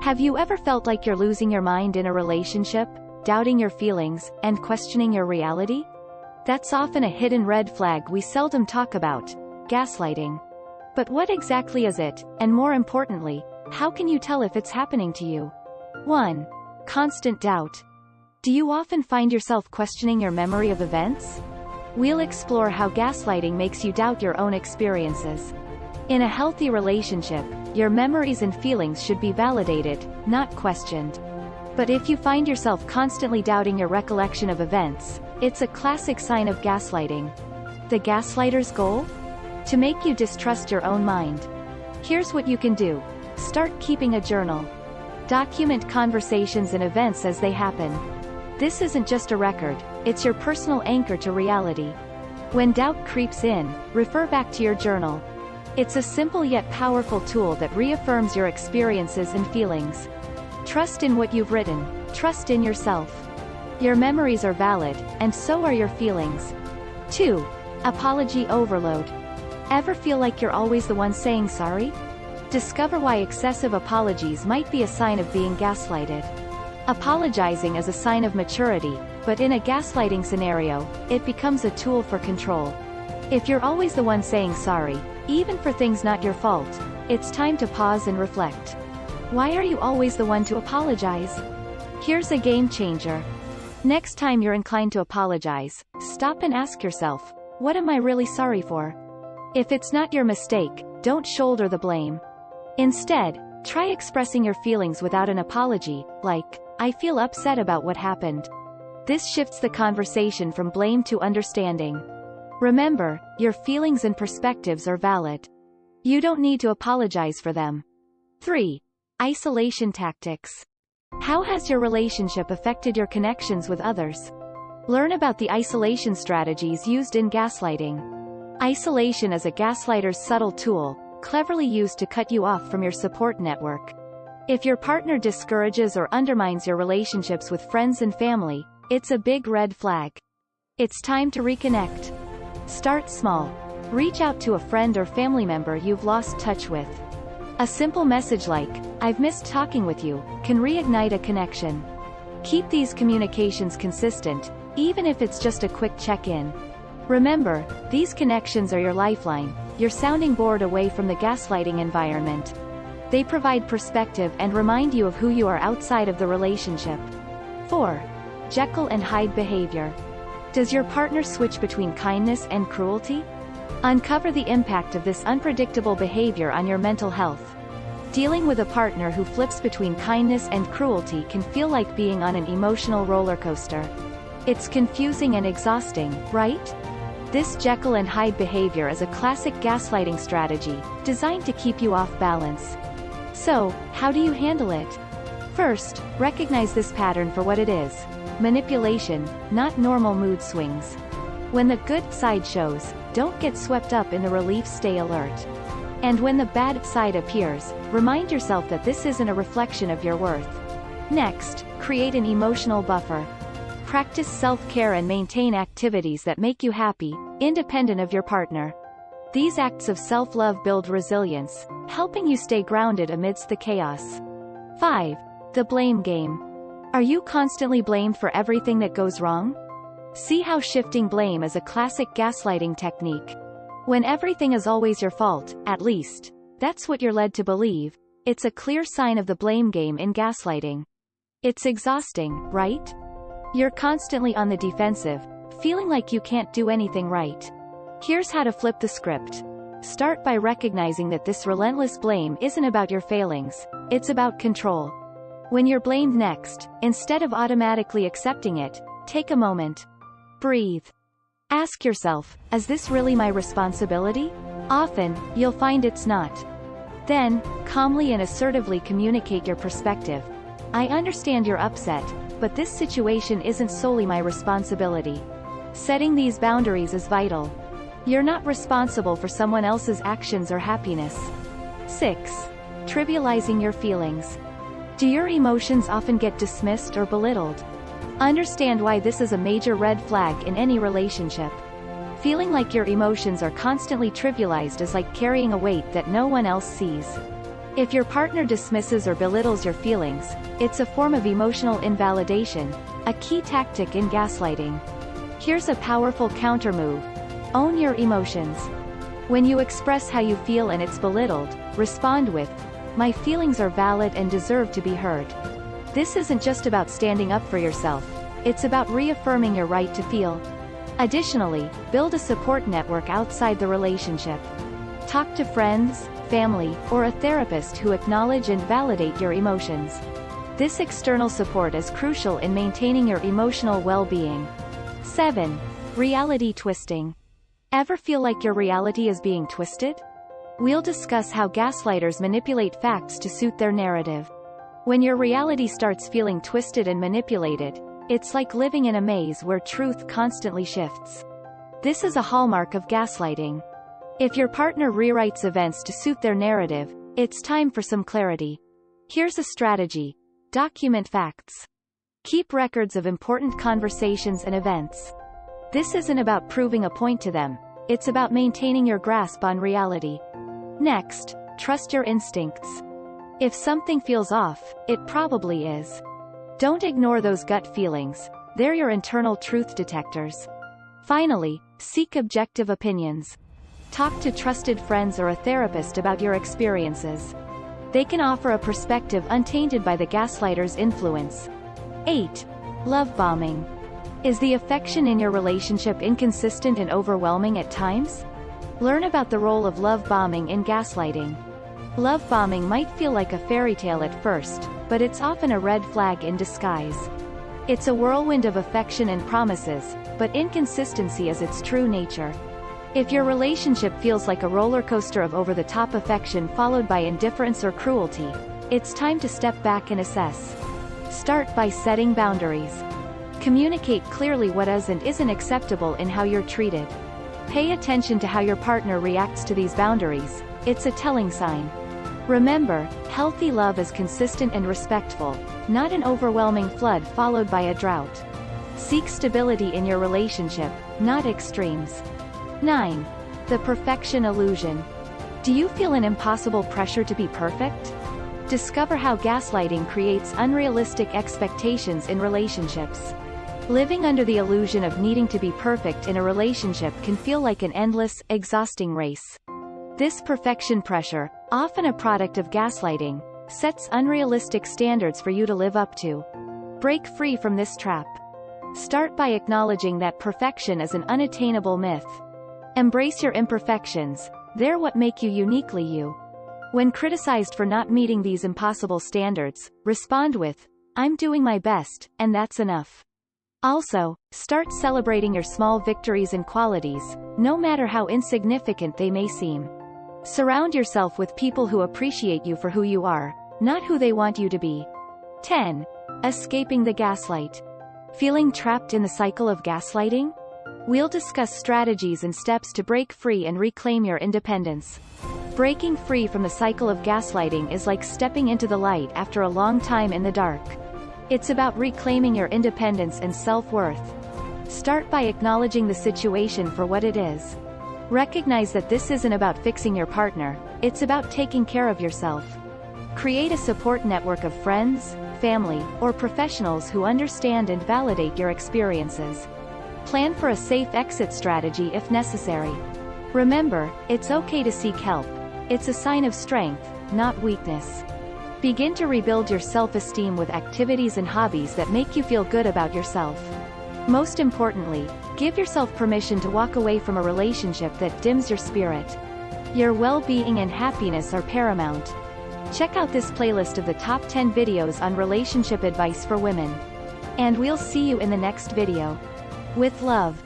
Have you ever felt like you're losing your mind in a relationship, doubting your feelings, and questioning your reality? That's often a hidden red flag we seldom talk about: gaslighting. But what exactly is it, and more importantly, how can you tell if it's happening to you? 1. Constant doubt. Do you often find yourself questioning your memory of events? We'll explore how gaslighting makes you doubt your own experiences. In a healthy relationship, your memories and feelings should be validated, not questioned. But if you find yourself constantly doubting your recollection of events, it's a classic sign of gaslighting. The gaslighter's goal? To make you distrust your own mind. Here's what you can do. Start keeping a journal. Document conversations and events as they happen. This isn't just a record, it's your personal anchor to reality. When doubt creeps in, refer back to your journal. It's a simple yet powerful tool that reaffirms your experiences and feelings. Trust in what you've written. Trust in yourself. Your memories are valid, and so are your feelings. 2. Apology overload. Ever feel like you're always the one saying sorry? Discover why excessive apologies might be a sign of being gaslighted. Apologizing is a sign of maturity, but in a gaslighting scenario, it becomes a tool for control. If you're always the one saying sorry, even for things not your fault, it's time to pause and reflect. Why are you always the one to apologize? Here's a game changer. Next time you're inclined to apologize, stop and ask yourself, what am I really sorry for? If it's not your mistake, don't shoulder the blame. Instead, try expressing your feelings without an apology, like, I feel upset about what happened. This shifts the conversation from blame to understanding. Remember, your feelings and perspectives are valid. You don't need to apologize for them. 3. Isolation tactics. How has your relationship affected your connections with others? Learn about the isolation strategies used in gaslighting. Isolation is a gaslighter's subtle tool, cleverly used to cut you off from your support network. If your partner discourages or undermines your relationships with friends and family, it's a big red flag. It's time to reconnect. Start small. Reach out to a friend or family member you've lost touch with. A simple message like, I've missed talking with you, can reignite a connection. Keep these communications consistent, even if it's just a quick check-in. Remember, these connections are your lifeline, your sounding board away from the gaslighting environment. They provide perspective and remind you of who you are outside of the relationship. 4. Jekyll and Hyde behavior. Does your partner switch between kindness and cruelty? Uncover the impact of this unpredictable behavior on your mental health. Dealing with a partner who flips between kindness and cruelty can feel like being on an emotional roller coaster. It's confusing and exhausting, right? This Jekyll and Hyde behavior is a classic gaslighting strategy, designed to keep you off balance. So, how do you handle it? First, recognize this pattern for what it is: manipulation, not normal mood swings. When the good side shows, don't get swept up in the relief, stay alert. And when the bad side appears, remind yourself that this isn't a reflection of your worth. Next, create an emotional buffer. Practice self-care and maintain activities that make you happy, independent of your partner. These acts of self-love build resilience, helping you stay grounded amidst the chaos. 5. The blame game. Are you constantly blamed for everything that goes wrong? See how shifting blame is a classic gaslighting technique. When everything is always your fault, at least, that's what you're led to believe, it's a clear sign of the blame game in gaslighting. It's exhausting, right? You're constantly on the defensive, feeling like you can't do anything right. Here's how to flip the script. Start by recognizing that this relentless blame isn't about your failings, it's about control. When you're blamed next, instead of automatically accepting it, take a moment. Breathe. Ask yourself, is this really my responsibility? Often, you'll find it's not. Then, calmly and assertively communicate your perspective. I understand you're upset, but this situation isn't solely my responsibility. Setting these boundaries is vital. You're not responsible for someone else's actions or happiness. 6. Trivializing your feelings. Do your emotions often get dismissed or belittled? Understand why this is a major red flag in any relationship. Feeling like your emotions are constantly trivialized is like carrying a weight that no one else sees. If your partner dismisses or belittles your feelings, it's a form of emotional invalidation, a key tactic in gaslighting. Here's a powerful countermove. Own your emotions. When you express how you feel and it's belittled, respond with, "My feelings are valid and deserve to be heard." This isn't just about standing up for yourself. It's about reaffirming your right to feel. Additionally, build a support network outside the relationship. Talk to friends, family, or a therapist who acknowledge and validate your emotions. This external support is crucial in maintaining your emotional well-being. 7. Reality twisting. Ever feel like your reality is being twisted? We'll discuss how gaslighters manipulate facts to suit their narrative. When your reality starts feeling twisted and manipulated, it's like living in a maze where truth constantly shifts. This is a hallmark of gaslighting. If your partner rewrites events to suit their narrative, it's time for some clarity. Here's a strategy. Document facts. Keep records of important conversations and events. This isn't about proving a point to them, it's about maintaining your grasp on reality. Next, trust your instincts. If something feels off, it probably is. Don't ignore those gut feelings, they're your internal truth detectors. Finally, seek objective opinions. Talk to trusted friends or a therapist about your experiences. They can offer a perspective untainted by the gaslighter's influence. 8. Love bombing. Is the affection in your relationship inconsistent and overwhelming at times? Learn about the role of love bombing in gaslighting. Love bombing might feel like a fairy tale at first, but it's often a red flag in disguise. It's a whirlwind of affection and promises, but inconsistency is its true nature. If your relationship feels like a roller coaster of over-the-top affection followed by indifference or cruelty, it's time to step back and assess. Start by setting boundaries. Communicate clearly what is and isn't acceptable in how you're treated. Pay attention to how your partner reacts to these boundaries, it's a telling sign. Remember, healthy love is consistent and respectful, not an overwhelming flood followed by a drought. Seek stability in your relationship, not extremes. 9. The perfection illusion. Do you feel an impossible pressure to be perfect? Discover how gaslighting creates unrealistic expectations in relationships. Living under the illusion of needing to be perfect in a relationship can feel like an endless, exhausting race. This perfection pressure, often a product of gaslighting, sets unrealistic standards for you to live up to. Break free from this trap. Start by acknowledging that perfection is an unattainable myth. Embrace your imperfections, they're what make you uniquely you. When criticized for not meeting these impossible standards, respond with, "I'm doing my best, and that's enough." Also, start celebrating your small victories and qualities, no matter how insignificant they may seem. Surround yourself with people who appreciate you for who you are, not who they want you to be. 10. Escaping the gaslight. Feeling trapped in the cycle of gaslighting? We'll discuss strategies and steps to break free and reclaim your independence. Breaking free from the cycle of gaslighting is like stepping into the light after a long time in the dark. It's about reclaiming your independence and self-worth. Start by acknowledging the situation for what it is. Recognize that this isn't about fixing your partner, it's about taking care of yourself. Create a support network of friends, family, or professionals who understand and validate your experiences. Plan for a safe exit strategy if necessary. Remember, it's okay to seek help. It's a sign of strength, not weakness. Begin to rebuild your self-esteem with activities and hobbies that make you feel good about yourself. Most importantly, give yourself permission to walk away from a relationship that dims your spirit. Your well-being and happiness are paramount. Check out this playlist of the top 10 videos on relationship advice for women. And we'll see you in the next video. With love.